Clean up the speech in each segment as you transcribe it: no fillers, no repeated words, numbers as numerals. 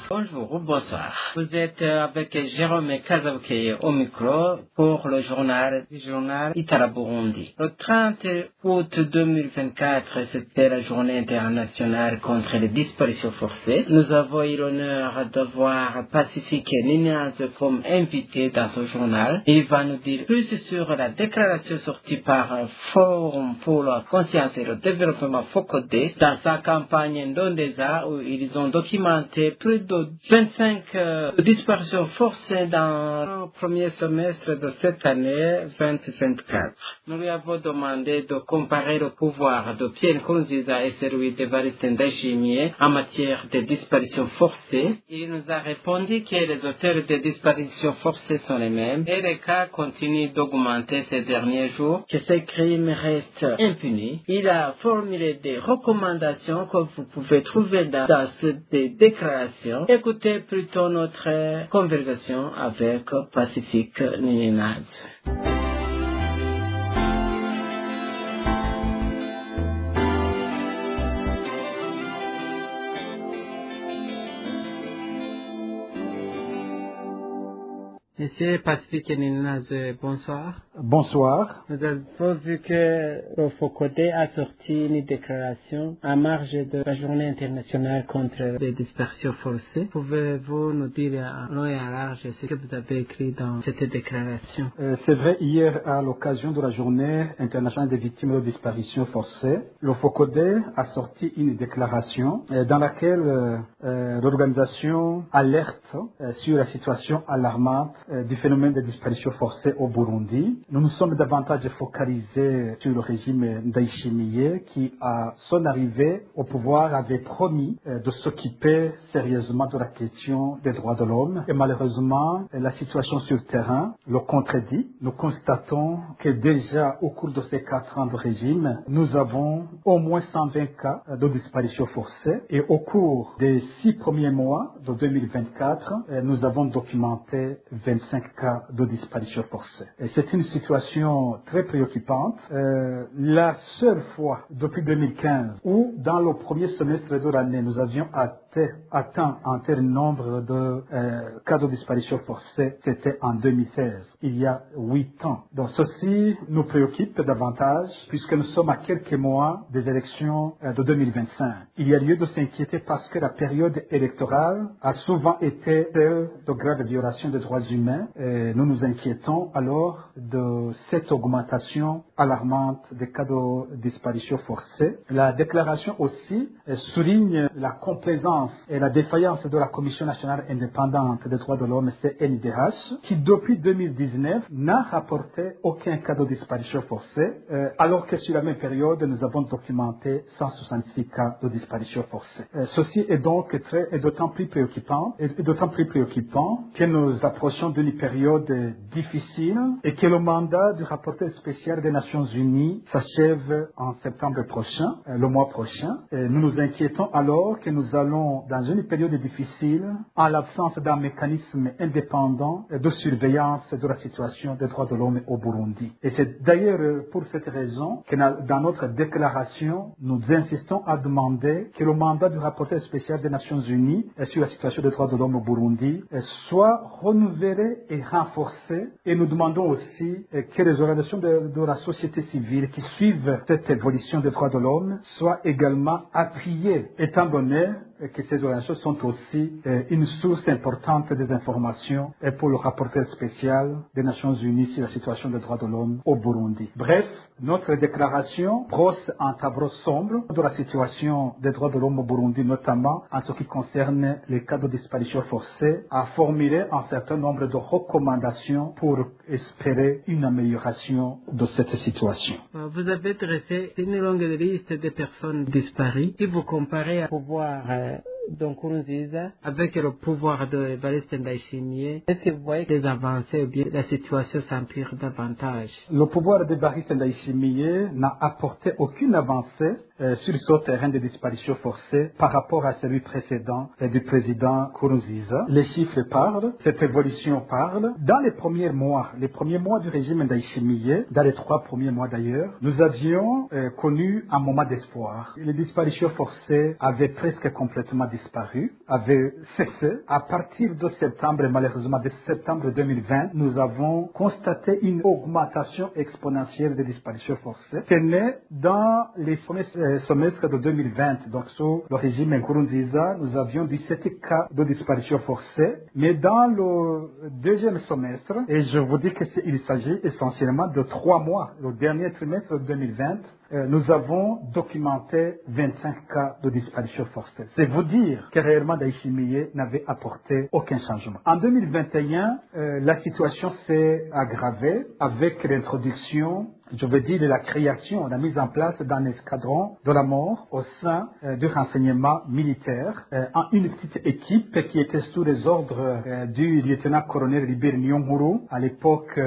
Bonjour ou bonsoir. Vous êtes avec Jérôme Kazabouke au micro pour le journal Itala Burundi. Le 30 août 2024, c'était la journée internationale contre les disparitions forcées. Nous avons eu l'honneur de voir Pacifique Ninaz comme invité dans ce journal. Il va nous dire plus sur la déclaration sortie par Forum pour la conscience et le développement FOCODE dans sa campagne Ndondeza où ils ont documenté plus de 25 disparitions forcées dans le premier semestre de cette année 2024. Nous lui avons demandé de comparer le pouvoir de Pierre Nkurunziza et celui d'Evariste Ndayishimiye en matière de disparitions forcées. Il nous a répondu que les auteurs des disparitions forcées sont les mêmes et les cas continuent d'augmenter ces derniers jours, que ces crimes restent impunis. Il a formulé des recommandations que vous pouvez trouver dans ces déclarations. Écoutez plutôt notre conversation avec Pacifique Ninaz. Monsieur Pacifique Ninaz, bonsoir. Bonsoir. Nous avons vu que le FOCODE a sorti une déclaration à marge de la journée internationale contre les dispersions forcées. Pouvez-vous nous dire en long et en large ce que vous avez écrit dans cette déclaration? C'est vrai, hier, à l'occasion de la journée internationale des victimes de disparitions forcées, le FOCODE a sorti une déclaration dans laquelle l'organisation alerte sur la situation alarmante du phénomène de disparition forcée au Burundi. Nous nous sommes davantage focalisés sur le régime Ndayishimiye qui, à son arrivée au pouvoir, avait promis de s'occuper sérieusement de la question des droits de l'homme. Et malheureusement, la situation sur le terrain le contredit. Nous constatons que déjà au cours de ces 4 ans de régime, nous avons au moins 120 cas de disparition forcée. Et au cours des 6 premiers mois de 2024, nous avons documenté 25 cas de disparition forcée. Et c'est une situation très préoccupante. La seule fois depuis 2015 où dans le premier semestre de l'année nous avions atteint un tel nombre de cas de disparition forcée, c'était en 2016, il y a 8 ans. Donc ceci nous préoccupe davantage puisque nous sommes à quelques mois des élections de 2025. Il y a lieu de s'inquiéter parce que la période électorale a souvent été celle de graves violations des droits humains. Et nous nous inquiétons alors de cette augmentation alarmante des cas de disparition forcée. La déclaration aussi souligne la complaisance et la défaillance de la Commission nationale indépendante des droits de l'homme, CNDH, qui depuis 2019 n'a rapporté aucun cas de disparition forcée, alors que sur la même période, nous avons documenté 166 cas de disparition forcée. Ceci est donc d'autant plus préoccupant que nous approchons d'une période difficile et que le mandat du rapporteur spécial des Nations Unies s'achève en septembre prochain, le mois prochain. Et nous nous inquiétons alors que nous allons dans une période difficile en l'absence d'un mécanisme indépendant de surveillance de la situation des droits de l'homme au Burundi. Et c'est d'ailleurs pour cette raison que dans notre déclaration, nous insistons à demander que le mandat du rapporteur spécial des Nations Unies sur la situation des droits de l'homme au Burundi soit renouvelé et renforcé. Et nous demandons aussi que les organisations de la société civile qui suivent cette évolution des droits de l'homme soient également appuyées, étant donné que ces organisations sont aussi une source importante des informations pour le rapporteur spécial des Nations Unies sur la situation des droits de l'homme au Burundi. Bref, notre déclaration brosse un tableau sombre de la situation des droits de l'homme au Burundi, notamment en ce qui concerne les cas de disparition forcée, a formulé un certain nombre de recommandations pour espérer une amélioration de cette situation. Vous avez dressé une longue liste de personnes disparues. Si vous comparez au pouvoir de Nkurunziza avec le pouvoir de Evariste Ndayishimiye, est-ce que vous voyez des avancées ou bien la situation s'empire davantage? Le pouvoir d'Evariste Ndayishimiye n'a apporté aucune avancée sur ce terrain de disparition forcée par rapport à celui précédent du président Nkurunziza. Les chiffres parlent, cette évolution parle. Dans les premiers mois du régime Ndayishimiye, dans les 3 premiers mois d'ailleurs, nous avions connu un moment d'espoir. Les disparitions forcées avaient presque complètement disparu, avaient cessé. À partir de septembre, malheureusement de septembre 2020, nous avons constaté une augmentation exponentielle des disparitions forcées. C'est né dans les semestres de 2020. Donc sous le régime Nkurunziza, nous avions 17 cas de disparition forcée. Mais dans le deuxième semestre, et je vous dis qu'il s'agit essentiellement de 3 mois, le dernier trimestre de 2020, nous avons documenté 25 cas de disparition forcée. C'est vous dire que réellement Ndayishimiye n'avait apporté aucun changement. En 2021, la situation s'est aggravée avec l'introduction, je veux dire, de la création, la mise en place d'un escadron de la mort au sein du renseignement militaire, en une petite équipe qui était sous les ordres du lieutenant-colonel Liberi Niyonkuru, à l'époque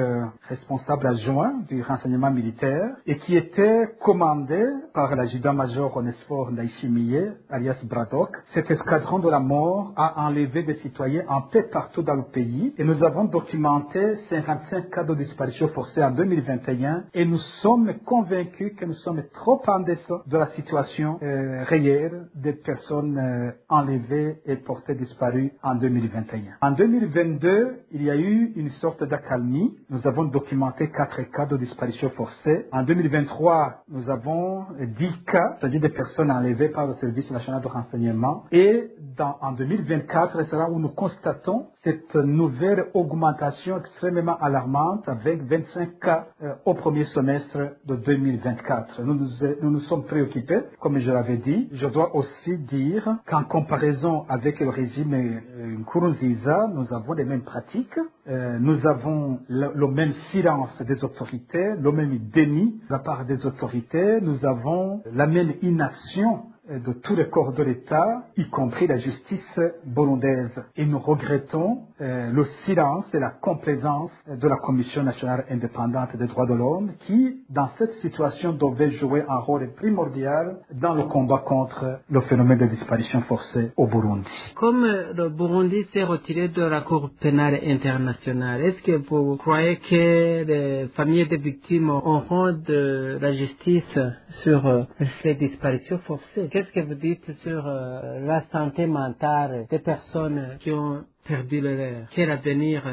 responsable adjoint du renseignement militaire, et qui était commandé par l'adjudant-major Onesphore Ndayishimiye, alias Braddock. Cet escadron de la mort a enlevé des citoyens un peu partout dans le pays, et nous avons documenté 55 cas de disparition forcée en 2021, et nous sommes convaincus que nous sommes trop en dessous de la situation réelle des personnes enlevées et portées disparues en 2021. En 2022, il y a eu une sorte d'accalmie. Nous avons documenté 4 cas de disparition forcée. En 2023, nous avons 10 cas, c'est-à-dire des personnes enlevées par le Service national de renseignement. Et en 2024, c'est là où nous constatons cette nouvelle augmentation extrêmement alarmante avec 25 cas au premier semestre de 2024. Nous nous sommes préoccupés, comme je l'avais dit. Je dois aussi dire qu'en comparaison avec le régime Nkurunziza, nous avons les mêmes pratiques. Nous avons le même silence des autorités, le même déni de la part des autorités. Nous avons la même inaction de tous les corps de l'État, y compris la justice burundaise. Et nous regrettons le silence et la complaisance de la Commission nationale indépendante des droits de l'homme qui, dans cette situation, devait jouer un rôle primordial dans le combat contre le phénomène de disparition forcée au Burundi. Comme le Burundi s'est retiré de la Cour pénale internationale, est-ce que vous croyez que les familles des victimes auront de la justice sur ces disparitions forcées? Qu'est-ce que vous dites sur la santé mentale des personnes qui ont perdu leur? Quel avenir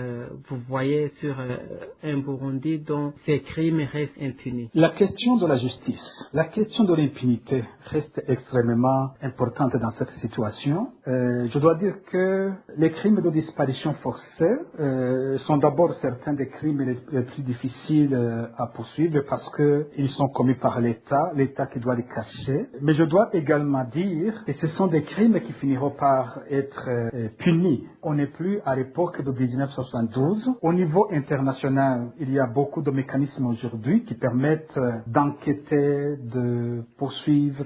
vous voyez sur un Burundi dont ces crimes restent impunis? La question de la justice, la question de l'impunité reste extrêmement importante dans cette situation. Je dois dire que les crimes de disparition forcée sont d'abord certains des crimes les plus difficiles à poursuivre parce qu'ils sont commis par l'État qui doit les cacher. Mais je dois également dire que ce sont des crimes qui finiront par être punis. On n'est plus à l'époque de 1972. Au niveau international, il y a beaucoup de mécanismes aujourd'hui qui permettent d'enquêter, de poursuivre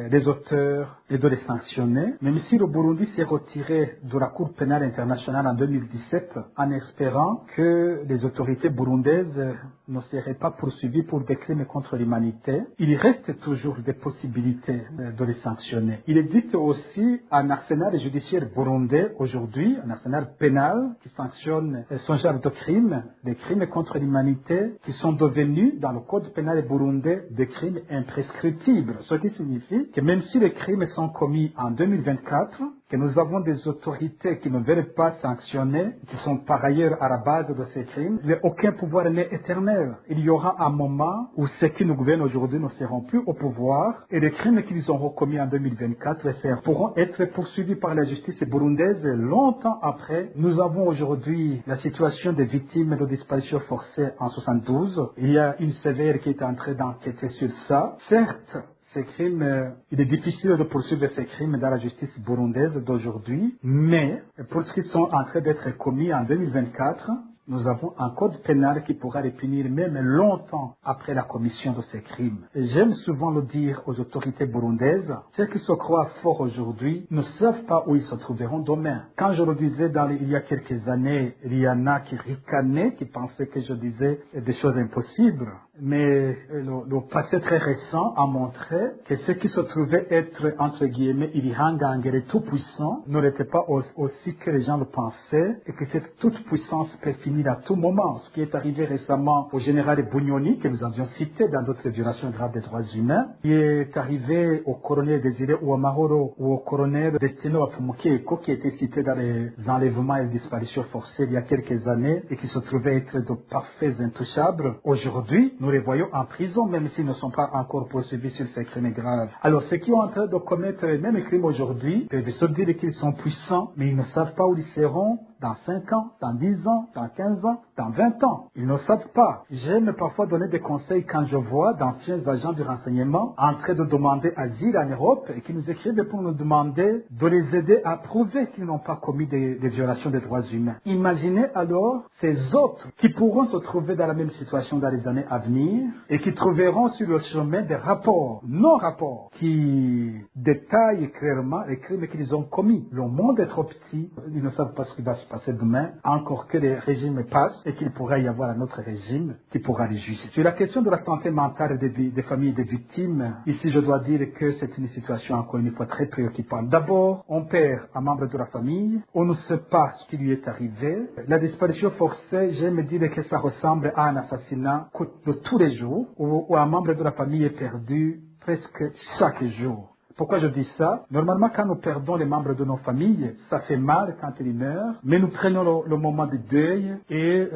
les auteurs et de les sanctionner. Même si le Burundi s'est retiré de la Cour pénale internationale en 2017 en espérant que les autorités burundaises ne seraient pas poursuivies pour des crimes contre l'humanité, il reste toujours des possibilités de les sanctionner. Il existe aussi un arsenal judiciaire burundais aujourd'hui, un arsenal pénal qui sanctionne ce genre de crimes, des crimes contre l'humanité qui sont devenus dans le code pénal burundais des crimes imprescriptibles. Ce qui signifie que même si les crimes sont commis en 2024, que nous avons des autorités qui ne veulent pas sanctionner, qui sont par ailleurs à la base de ces crimes, aucun pouvoir n'est éternel. Il y aura un moment où ceux qui nous gouvernent aujourd'hui ne seront plus au pouvoir et les crimes qu'ils auront commis en 2024 pourront être poursuivis par la justice burundaise longtemps après. Nous avons aujourd'hui la situation des victimes de disparition forcée en 72. Il y a une sévère qui est en train d'enquêter sur ça. Certes, ces crimes, il est difficile de poursuivre ces crimes dans la justice burundaise d'aujourd'hui, mais pour ce qui sont en train d'être commis en 2024, nous avons un code pénal qui pourra les punir même longtemps après la commission de ces crimes. Et j'aime souvent le dire aux autorités burundaises, ceux qui se croient forts aujourd'hui ne savent pas où ils se trouveront demain. Quand je le disais il y a quelques années, il y en a qui ricanaient, qui pensaient que je disais des choses impossibles. mais le passé très récent a montré que ce qui se trouvait être, entre guillemets, Irihangangere tout-puissant n'était pas aussi que les gens le pensaient et que cette toute-puissance peut finir à tout moment. Ce qui est arrivé récemment au général Bunyoni, que nous avions cité dans d'autres violations graves des droits humains, qui est arrivé au colonel Désiré Ouamahoro ou au colonel Destino Apumukeko, qui était cité dans les enlèvements et disparitions forcées il y a quelques années et qui se trouvaient être de parfaits intouchables. Aujourd'hui, nous les voyons en prison, même s'ils ne sont pas encore poursuivis sur ces crimes graves. Alors, ceux qui sont en train de commettre les mêmes crimes aujourd'hui peuvent se dire qu'ils sont puissants, mais ils ne savent pas où ils seront dans 5 ans, dans 10 ans, dans 15 ans, dans 20 ans. Ils ne savent pas. J'aime parfois donner des conseils quand je vois d'anciens agents du renseignement en train de demander asile en Europe et qui nous écrivent pour nous demander de les aider à prouver qu'ils n'ont pas commis des violations des droits humains. Imaginez alors ces autres qui pourront se trouver dans la même situation dans les années à venir et qui trouveront sur le chemin des rapports, non-rapports, qui détaillent clairement les crimes qu'ils ont commis. Le monde est trop petit. Ils ne savent pas ce qui va se passer demain, encore que les régimes passent et qu'il pourrait y avoir un autre régime qui pourra les juger. Sur la question de la santé mentale des familles des victimes, ici je dois dire que c'est une situation encore une fois très préoccupante. D'abord, on perd un membre de la famille, on ne sait pas ce qui lui est arrivé. La disparition forcée, j'aime dire que ça ressemble à un assassinat de tous les jours, où un membre de la famille est perdu presque chaque jour. Pourquoi je dis ça? Normalement, quand nous perdons les membres de nos familles, ça fait mal quand ils meurent, mais nous prenons le moment de deuil et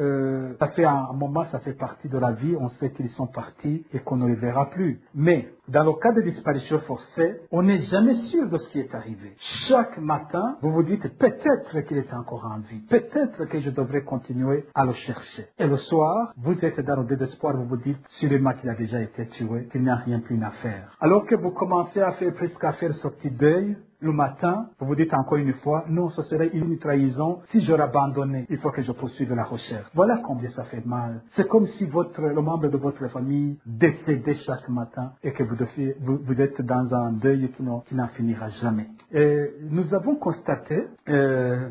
ça fait un moment, ça fait partie de la vie, on sait qu'ils sont partis et qu'on ne les verra plus. Mais dans le cas de disparition forcée, on n'est jamais sûr de ce qui est arrivé. Chaque matin, vous vous dites peut-être qu'il est encore en vie, peut-être que je devrais continuer à le chercher. Et le soir, vous êtes dans le désespoir, vous vous dites sûrement qu'il a déjà été tué, qu'il n'y a rien plus à faire. Alors que vous commencez à faire presque à faire ce petit deuil, le matin, vous vous dites encore une fois, non, ce serait une trahison si je l'abandonnais. Il faut que je poursuive la recherche. Voilà combien ça fait mal. C'est comme si le membre de votre famille décédait chaque matin et que vous êtes dans un deuil qui n'en finira jamais. Et nous avons constaté,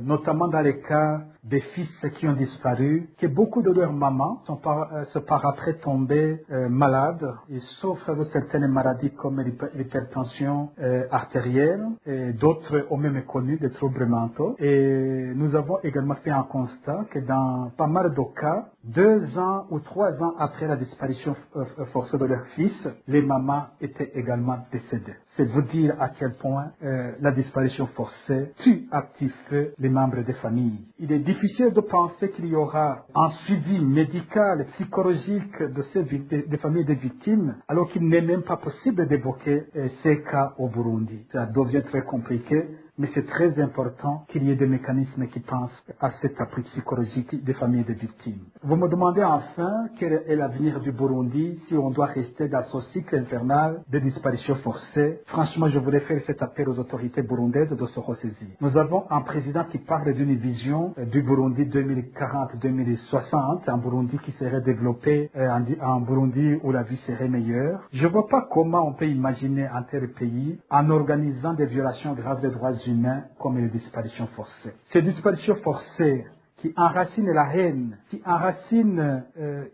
notamment dans les cas des fils qui ont disparu, que beaucoup de leurs mamans sont par après tombées malades. Ils souffrent de certaines maladies comme l'hypertension artérielle. D'autres ont même connu des troubles mentaux. Et nous avons également fait un constat que dans pas mal de cas, 2 ans ou 3 ans après la disparition forcée de leur fils, les mamans étaient également décédées. C'est vous dire à quel point la disparition forcée tue à petit feu les membres des familles. Il est difficile de penser qu'il y aura un suivi médical, psychologique des familles des victimes, alors qu'il n'est même pas possible d'évoquer ces cas au Burundi. Ça devient très compliqué. Mais c'est très important qu'il y ait des mécanismes qui pensent à cet appui psychologique des familles des victimes. Vous me demandez enfin quel est l'avenir du Burundi si on doit rester dans ce cycle infernal de disparition forcée. Franchement, je voulais faire cet appel aux autorités burundaises de se ressaisir. Nous avons un président qui parle d'une vision du Burundi 2040-2060, un Burundi qui serait développé, un Burundi où la vie serait meilleure. Je ne vois pas comment on peut imaginer un tel pays en organisant des violations graves des droits humains comme les disparitions forcées. Ces disparitions forcées qui enracinent la haine, qui enracinent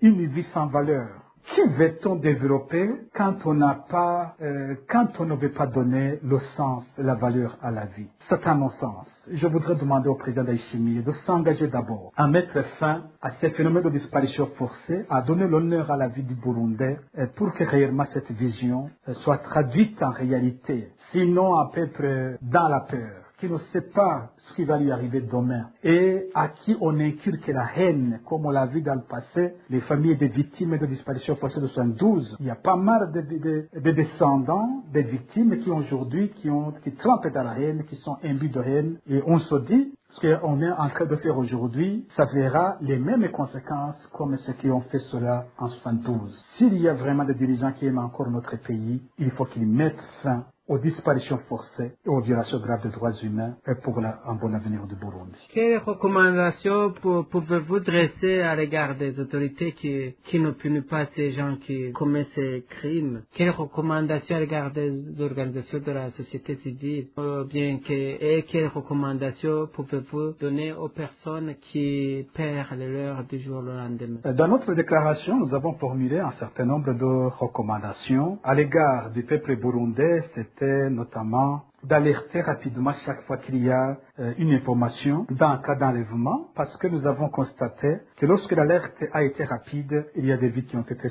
une vie sans valeur. Qui veut-on développer quand on ne veut pas donner le sens, la valeur à la vie? C'est un non-sens. Je voudrais demander au président d'Aïchimi de s'engager d'abord à mettre fin à ces phénomènes de disparition forcée, à donner l'honneur à la vie du Burundais pour que réellement cette vision soit traduite en réalité. Sinon, un peuple dans la peur, qui ne sait pas ce qui va lui arriver demain et à qui on inculque la haine, comme on l'a vu dans le passé, les familles des victimes de disparition forcée de 72. Il y a pas mal de descendants des victimes qui aujourd'hui, qui trempent dans la haine, qui sont imbus de haine, et on se dit, ce qu'on est en train de faire aujourd'hui, ça verra les mêmes conséquences comme ceux qui ont fait cela en 72. S'il y a vraiment des dirigeants qui aiment encore notre pays, il faut qu'ils mettent fin aux disparitions forcées et aux violations graves des droits humains et pour un bon avenir du Burundi. Quelles recommandations pouvez-vous dresser à l'égard des autorités qui ne punissent pas ces gens qui commettent ces crimes? Quelles recommandations à l'égard des organisations de la société civile? Et quelles recommandations pouvez-vous donner aux personnes qui perdent leur du jour au lendemain? Dans notre déclaration, nous avons formulé un certain nombre de recommandations à l'égard du peuple burundais. C'était notamment d'alerter rapidement chaque fois qu'il y a une information d'un cas d'enlèvement, parce que nous avons constaté que lorsque l'alerte a été rapide, il y a des vies qui ont été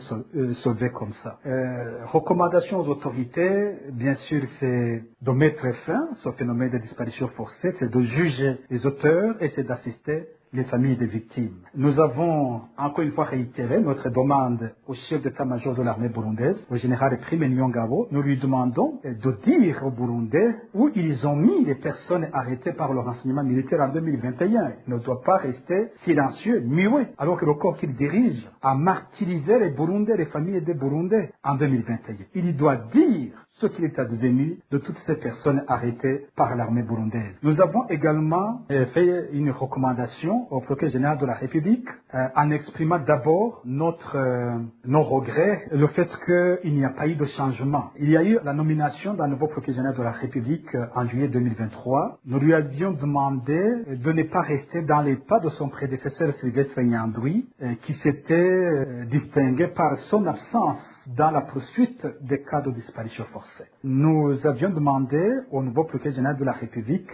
sauvées comme ça. Recommandations aux autorités, bien sûr, c'est de mettre fin à ce phénomène de disparition forcée, c'est de juger les auteurs et c'est d'assister les familles des victimes. Nous avons encore une fois réitéré notre demande au chef d'état-major de l'armée burundaise, au général Prime Nyongabo. Nous lui demandons de dire aux Burundais où ils ont mis les personnes arrêtées par le renseignement militaire en 2021. Il ne doit pas rester silencieux, muet, alors que le corps qu'il dirige a martyrisé les Burundais, les familles des Burundais en 2021. Il doit dire ce qu'il est advenu de toutes ces personnes arrêtées par l'armée burundaise. Nous avons également fait une recommandation au procureur général de la République en exprimant d'abord nos regrets, le fait qu'il n'y a pas eu de changement. Il y a eu la nomination d'un nouveau procureur général de la République en juillet 2023. Nous lui avions demandé de ne pas rester dans les pas de son prédécesseur Sylvestre Nyandwi, qui s'était distingué par son absence dans la poursuite des cas de disparition forcée. Nous avions demandé au nouveau procureur général de la République,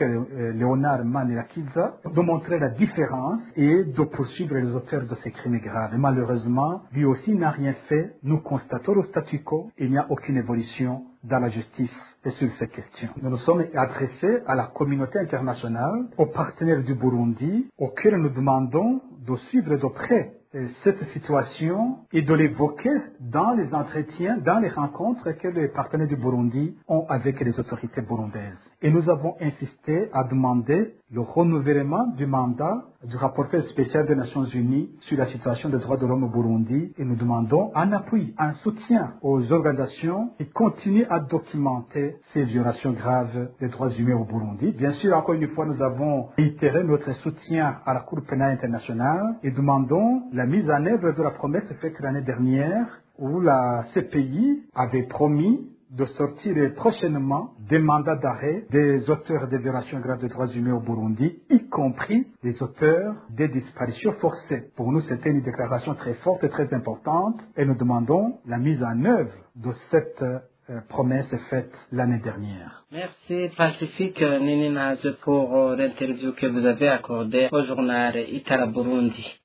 Léonard Manirakiza, de montrer la différence et de poursuivre les auteurs de ces crimes graves. Et malheureusement, lui aussi n'a rien fait. Nous constatons le statu quo. Il n'y a aucune évolution dans la justice et sur ces questions. Nous nous sommes adressés à la communauté internationale, aux partenaires du Burundi, auxquels nous demandons de suivre de près cette situation et de l'évoquer dans les entretiens, dans les rencontres que les partenaires du Burundi ont avec les autorités burundaises. Et nous avons insisté à demander le renouvellement du mandat du rapporteur spécial des Nations Unies sur la situation des droits de l'homme au Burundi et nous demandons un appui, un soutien aux organisations qui continuent à documenter ces violations graves des droits humains au Burundi. Bien sûr, encore une fois, nous avons réitéré notre soutien à la Cour pénale internationale et demandons la mise en œuvre de la promesse faite l'année dernière où la CPI avait promis de sortir prochainement des mandats d'arrêt des auteurs des violations graves des droits humains au Burundi, y compris les auteurs des disparitions forcées. Pour nous, c'était une déclaration très forte et très importante et nous demandons la mise en œuvre de cette promesse faite l'année dernière. Merci Pacifique Nininaze pour l'interview que vous avez accordée au journal Itara Burundi.